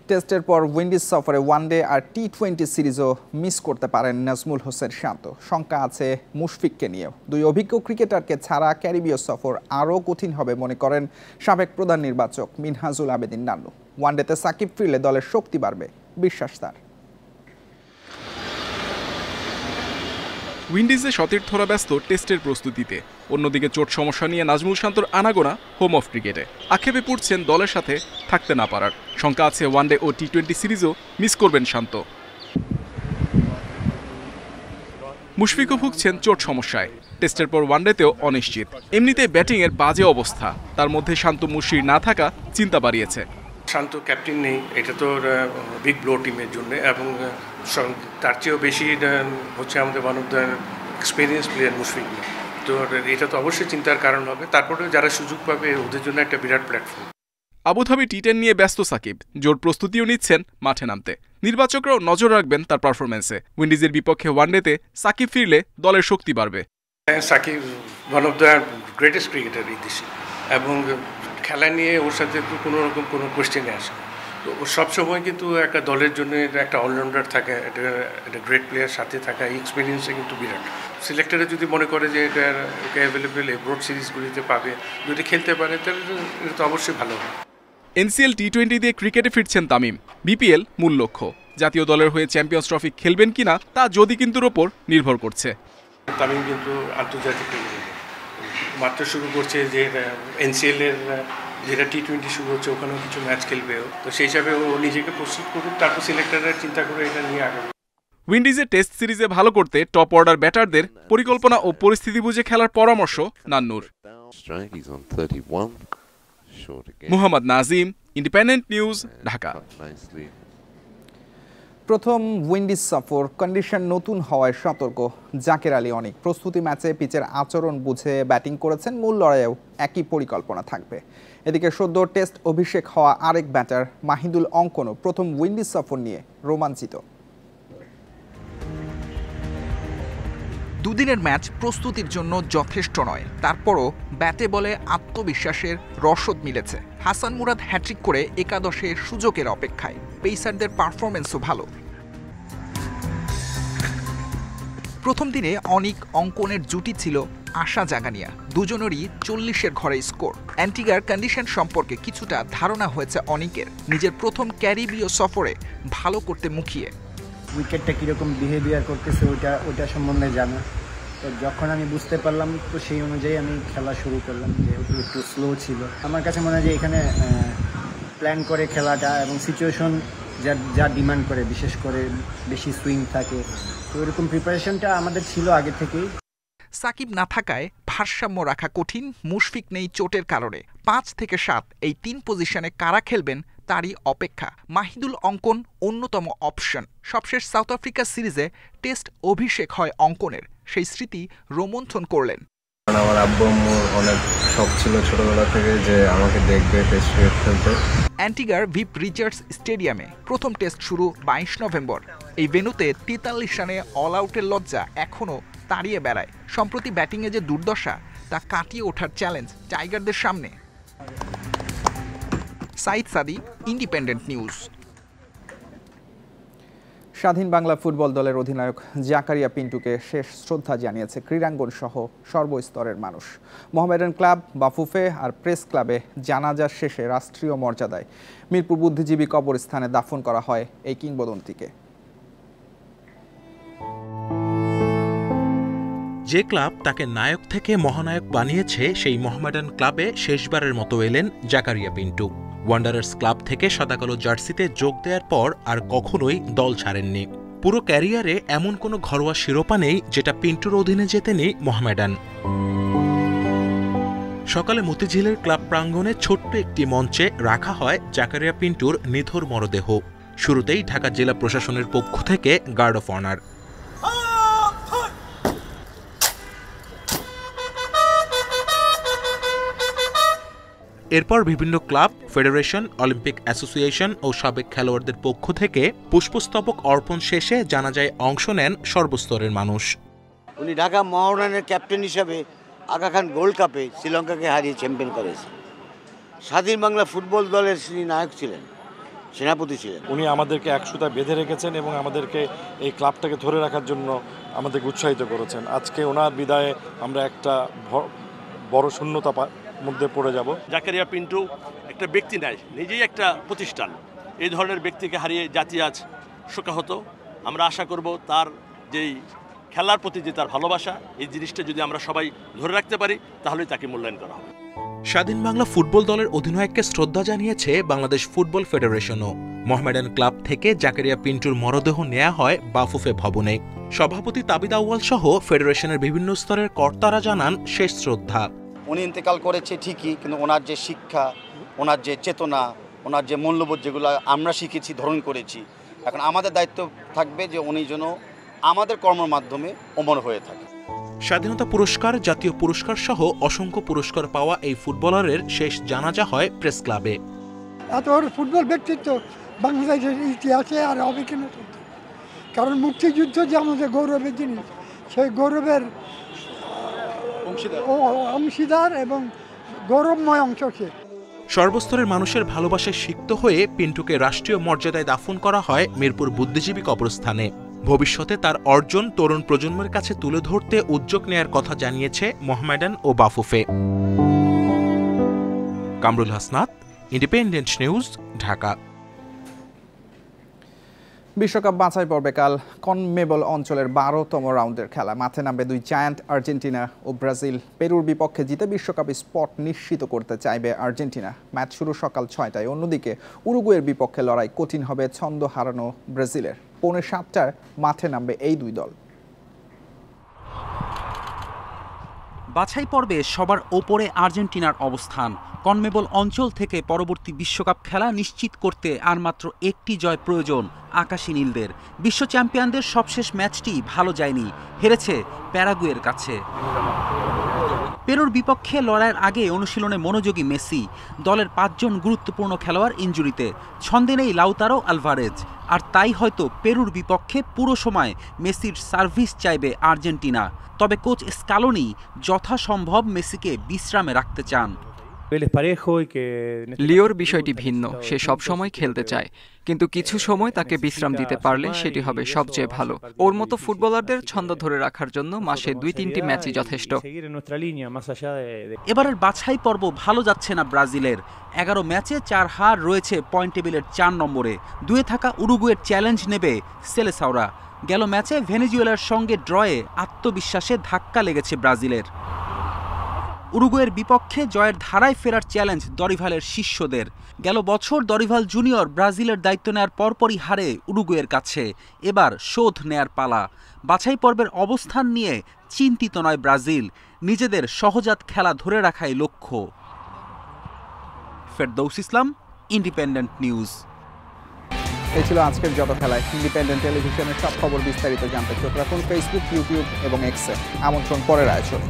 টেস্টের পর উইন্ডিজ সফরে ওয়ানডে আর টি-20 সিরিজও মিস করতে পারেন নাজমুল হোসেন শান্ত। শঙ্কা আছে মুশফিককে নিয়েও। দুই অভিজ্ঞ ক্রিকেটারকে ছাড়া ক্যারিবীয় সফর আরও কঠিন হবে মনে করেন সাবেক প্রধান নির্বাচক মিনহাজুল আবেদিন নান্নু। ওয়ানডেতে সাকিব ফিরলে দলের শক্তি বাড়বে, বিশ্বাস তার। উইন্ডিজে সতীর্থরা ব্যস্ত টেস্টের প্রস্তুতিতে, অন্যদিকে চোট সমস্যা নিয়ে নাজমুল শান্তর আনাগোনা হোম অফ ক্রিকেটে। আক্ষেপে পড়ছেন দলের সাথে থাকতে না পারার। শঙ্কা আছে ওয়ানডে ও টি-20 সিরিজও মিস করবেন শান্ত। মুশফিকও ভুগছেন চোট সমস্যায়, টেস্টের পর ওয়ানডেতেও অনিশ্চিত। এমনিতে ব্যাটিংয়ের বাজে অবস্থা, তার মধ্যে শান্ত মুশফিক না থাকা চিন্তা বাড়িয়েছে। শান্ত ক্যাপ্টেন নেই, এটা তো বিগ ব্লো টিমের জন্য, এবং তার চেয়েও বেশি হচ্ছে আমাদের one of the experience player Mushfiq নেই। তো এটা তো অবশ্যই চিন্তার কারণ হবে। তারপরে যারা সুযোগ পাবে ওদের জন্য একটা বিরাট প্ল্যাটফর্ম। আবুধাবি টি-10 নিয়ে ব্যস্ত সাকিব, জোর প্রস্তুতিও নিচ্ছেন মাঠে নামতে। নির্বাচকরাও নজর রাখবেন তার পারফরমেন্সে। উইন্ডিজের বিপক্ষে ওয়ানডেতে সাকিব ফিরলে দলের শক্তি বাড়বে। Shakib one of the greatest cricketer এই দেশে, এবং খেলা নিয়ে ওর সাথে কোনো রকম কোনো কোয়েশ্চেনে আসে না। তো ও সবসময় কিন্তু একটা দলের জন্য একটা অলরাউন্ডার থাকে, একটা গ্রেট প্লেয়ার সাথে থাকা, এই এক্সপিরিয়েন্সে কিন্তু বিরাট। সিলেক্টরে যদি মনে করে যে এটা ওকে অ্যাভেলেবেল ব্রড সিরিজগুলিতে পাবে, যদি খেলতে পারে তাহলে এটা তো অবশ্যই ভালো হবে। এনসিএল টি-20 দিয়ে ক্রিকেটে ফিরছেন তামিম। বিপিএল মূল লক্ষ্য। জাতীয় দলের হয়ে চ্যাম্পিয়ন্স ট্রফি খেলবেন কিনা তা যদি কিন্তুর ওপর নির্ভর করছে। তামিম কিন্তু আন্তর্জাতিক মাত্র শুরু করছে, যে এনসিএল এর যেটা টি-20 শুরু হচ্ছে, ওখানেও কিছু ম্যাচ খেলবেও। তো সেই হিসাবে ও নিজেকে প্রস্তুত করুক, তারপর সিলেক্টররা চিন্তা করে এটা নিয়ে আগাবে। উইন্ডিজে টেস্ট সিরিজে ভালো করতে টপ অর্ডার ব্যাটারদের পরিকল্পনা ও পরিস্থিতি বুঝে খেলার পরামর্শ নান্নুর। Muhammad Nazim, independent news, Dhaka. প্রথম উইন্ডিজ সফর, কন্ডিশন নতুন হওয়ায় সতর্ক জাকের আলী অনেক। প্রস্তুতি ম্যাচে পিচের আচরণ বুঝে ব্যাটিং করেছেন, মূল লড়াইয়েও একই পরিকল্পনা থাকবে। এদিকে সদ্য টেস্ট অভিষেক হওয়া আরেক ব্যাটার মাহিদুল অঙ্কনও প্রথম উইন্ডিজ সফর নিয়ে রোমাঞ্চিত। দুদিনের ম্যাচ প্রস্তুতির জন্য যথেষ্ট নয়, তারপরও ব্যাটে বলে আত্মবিশ্বাসের রসদ মিলেছে। হাসান মুরাদ হ্যাট্রিক করে একাদশে সুযোগের অপেক্ষায়। পেসারদের পারফরমেন্সও ভালো। প্রথম দিনে অনিক অঙ্কনের জুটি ছিল আশা জাগানিয়া। দুজনেরই 40-এর ঘরে স্কোর। অ্যান্টিগার কন্ডিশন সম্পর্কে কিছুটা ধারণা হয়েছে অনিকের, নিজের প্রথম ক্যারিবীয় সফরে ভালো করতে মুখিয়ে। উইকেটটা কীরকম বিহেভিয়ার করতেছে ওইটা সম্বন্ধে জানা। তো যখন আমি বুঝতে পারলাম, তো সেই অনুযায়ী আমি খেলা শুরু করলাম, যেহেতু একটু স্লো ছিল। আমার কাছে মনে হয় যে এখানে প্ল্যান করে খেলাটা এবং সিচুয়েশন যা ডিমান্ড করে, বিশেষ করে বেশি সুইং থাকে, তো এরকম প্রিপারেশনটা আমাদের ছিল আগে থেকেই। সাকিব না থাকায় ভারসাম্য রাখা কঠিন। মুশফিক নেই চোটের কারণে। 5 থেকে 7 এই 3 পজিশনে কারা খেলবেন তারই অপেক্ষা। মাহিদুল অঙ্কন অন্যতম অপশন। সবশেষ সাউথ আফ্রিকা সিরিজে টেস্ট অভিষেক হয় অঙ্কনের, সেই স্মৃতি রোমন্থন করলেন। আমার আব্বু আম্মুর অনেক শখ ছিল ছোটবেলা থেকে যে আমাকে দেখবে টেস্ট ক্রিকেট খেলতে। অ্যান্টিগার ভিপ রিচার্ডস স্টেডিয়ামে প্রথম টেস্ট শুরু 22 নভেম্বর। এই ভেন্যুতে 43 রানে অল আউটের লজ্জা এখনও তাড়িয়ে বেড়ায়। সম্প্রতি ব্যাটিংয়ে যে দুর্দশা, তা কাটিয়ে ওঠার চ্যালেঞ্জ টাইগারদের সামনে। সাইদ সাদি, ইন্ডিপেন্ডেন্ট নিউজ। স্বাধীন বাংলা ফুটবল দলের অধিনায়ক জাকারিয়া পিন্টুকে শেষ শ্রদ্ধা জানিয়েছে ক্রীড়াঙ্গন সহ সর্বস্তরের মানুষ। মোহামেডান ক্লাব, বাফুফে আর প্রেস ক্লাবে জানাজা শেষে রাষ্ট্রীয় মর্যাদায় মিরপুর বুদ্ধিজীবী কবরস্থানে দাফন করা হয় এই কিংবদন্তিকে। যে ক্লাব তাকে নায়ক থেকে মহানায়ক বানিয়েছে, সেই মোহামেডান ক্লাবে শেষবারের মতো এলেন জাকারিয়া পিন্টু। ওয়ান্ডারার্স ক্লাব থেকে সাদাকালো জার্সিতে যোগ দেওয়ার পর আর কখনোই দল ছাড়েননি। পুরো ক্যারিয়ারে এমন কোনো ঘরোয়া শিরোপা নেই যেটা পিন্টুর অধীনে জেতেনি মোহামেডান। সকালে মতিঝিলের ক্লাব প্রাঙ্গণে ছোট্ট একটি মঞ্চে রাখা হয় জাকারিয়া পিন্টুর নিথর মরদেহ। শুরুতেই ঢাকা জেলা প্রশাসনের পক্ষ থেকে গার্ড অফ অনার। এরপর বিভিন্ন ক্লাব, ফেডারেশন, অলিম্পিক অ্যাসোসিয়েশন ও সাবেক খেলোয়াড়দের পক্ষ থেকে পুষ্পস্তবক অর্পণ শেষে জানাজায় অংশ নেন সর্বস্তরের মানুষ। উনি ঢাকা মোহামেডানের ক্যাপ্টেন হিসাবে আগা খান গোল্ড কাপে শ্রীলঙ্কাকে হারিয়ে চ্যাম্পিয়ন করেছে। স্বাধীন বাংলা ফুটবল দলের তিনি নায়ক ছিলেন। সেনাপতি ছিলেন। উনি আমাদেরকে এক সুতায় বেঁধে রেখেছেন এবং আমাদেরকে এই ক্লাবটাকে ধরে রাখার জন্য আমাদেরকে উৎসাহিত করেছেন। আজকে ওনার বিদায়ে আমরা একটা বড় শূন্যতা মধ্যে পড়ে যাব। জাকারিয়া পিন্টু একটা ব্যক্তি নয়, নিজেই একটা প্রতিষ্ঠান। এই ধরনের ব্যক্তিকে হারিয়ে জাতি আজ শোকাহত। আমরা আশা করব তার যেই খেলার প্রতি যে তার ভালোবাসা, এই জিনিসটা যদি আমরা সবাই ধরে রাখতে পারি তাহলেই তাকে মূল্যায়ন করা হবে। স্বাধীন বাংলা ফুটবল দলের অধিনায়ককে শ্রদ্ধা জানিয়েছে বাংলাদেশ ফুটবল ফেডারেশনও। মোহামেডান ক্লাব থেকে জাকারিয়া পিন্টুর মরদেহ নেওয়া হয় বাফুফে ভবনে। সভাপতি তাবিদ আউয়াল সহ ফেডারেশনের বিভিন্ন স্তরের কর্তারা জানান শেষ শ্রদ্ধা। উনি ইন্তেকাল করেছে ঠিকই, কিন্তু ওনার যে শিক্ষা, ওনার যে চেতনা, ওনার যে মূল্যবোধ যেগুলো আমরা শিখেছি, ধারণ করেছি, এখন আমাদের দায়িত্ব থাকবে যে উনি যেন আমাদের কর্মের মাধ্যমে অমর হয়ে থাকে। স্বাধীনতা পুরস্কার, জাতীয় পুরস্কার সহ অসংখ্য পুরস্কার পাওয়া এই ফুটবলারের শেষ জানাজা হয় প্রেস ক্লাবে। এত বড় ফুটবল ব্যক্তিত্ব বাংলাদেশের ইতিহাসে আর হবে কিনা, কারণ মুক্তিযুদ্ধ যে আমাদের গৌরবের জিনিস, সেই গৌরবের অংশীদার এবং গৌরবময় অংশ সে। সর্বস্তরের মানুষের ভালোবাসায় সিক্ত হয়ে পিন্টুকে রাষ্ট্রীয় মর্যাদায় দাফন করা হয় মিরপুর বুদ্ধিজীবী কবরস্থানে। ভবিষ্যতে তার অর্জন তরুণ প্রজন্মের কাছে তুলে ধরতে উদ্যোগ নেয়ার কথা জানিয়েছে মোহামেডান ও বাফুফে। Kamrul Hasnat, independent news, Dhaka. বিশ্বকাপ বাছাই পর্বে কাল কনমেবল অঞ্চলের 12তম রাউন্ডের খেলা। মাঠে নামবে দুই জায়ান্ট আর্জেন্টিনা ও ব্রাজিল। পেরুর বিপক্ষে জিতে বিশ্বকাপ স্পট নিশ্চিত করতে চাইবে আর্জেন্টিনা। ম্যাচ শুরু সকাল 6টায়। অন্যদিকে উরুগুয়ের বিপক্ষে লড়াই কঠিন হবে ছন্দ হারানো ব্রাজিলের। 6:45 মাঠে নামবে এই দুই দল। বাছাই পর্বে সবার ওপরে আর্জেন্টিনার অবস্থান। কনমেবল অঞ্চল থেকে পরবর্তী বিশ্বকাপ খেলা নিশ্চিত করতে আর মাত্র একটি জয় প্রয়োজন আকাশী নীলদের। বিশ্ব চ্যাম্পিয়নদের সবশেষ ম্যাচটি ভালো যায়নি, হেরেছে প্যারাগুয়ের কাছে। পেরুর বিপক্ষে লড়াইয়ের আগে অনুশীলনে মনোযোগী মেসি। দলের 5 জন গুরুত্বপূর্ণ খেলোয়াড় ইনজুরিতে, ছন্দে নেই লাউতারো আলভারেজ। আর তাই হয়তো পেরুর বিপক্ষে পুরো সময় মেসির সার্ভিস চাইবে আর্জেন্টিনা। তবে কোচ স্কালোনি যথাসম্ভব মেসিকে বিশ্রামে রাখতে চান। লিওর বিষয়টি ভিন্ন, সে সব সময় খেলতে চায়, কিন্তু কিছু সময় তাকে বিশ্রাম দিতে পারলে সেটি হবে সবচেয়ে ভালো। ওর মতো ফুটবলারদের ছন্দ ধরে রাখার জন্য মাসে 2-3টি ম্যাচই যথেষ্ট। এবারের বাছাই পর্ব ভালো যাচ্ছে না ব্রাজিলের। 11 ম্যাচে 4 হার, রয়েছে পয়েন্ট টেবিলের 4 নম্বরে। 2-এ থাকা উরুগুয়ের চ্যালেঞ্জ নেবে সেলেসাওরা। গেল ম্যাচে ভেনেজুয়েলার সঙ্গে ড্রয়ে আত্মবিশ্বাসে ধাক্কা লেগেছে ব্রাজিলের। উরুগুয়ের বিপক্ষে জয়ের ধারায় ফেরার চ্যালেঞ্জ দরিভালের শিষ্যদের। গেল বছর দরিভাল জুনিয়র ব্রাজিলের দায়িত্ব নেয়ার পরপরই হারে উরুগুয়ের কাছে। এবার শোধ নেয়ার পালা। বাছাই পর্বের অবস্থান নিয়ে চিন্তিত নয় ব্রাজিল, নিজেদের সহজাত খেলা ধরে রাখাই লক্ষ্য। ফেরদৌস ইসলাম, ইন্ডিপেন্ডেন্ট নিউজ। এই ছিল আজকের যত খেলায়। ইন্ডিপেন্ডেন্ট টেলিভিশনের সব খবর বিস্তারিত জানতে চোখ রাখুন ফেসবুক, ইউটিউব এবং এক্সে। আমন্ত্রণ পরের আয়োজনে।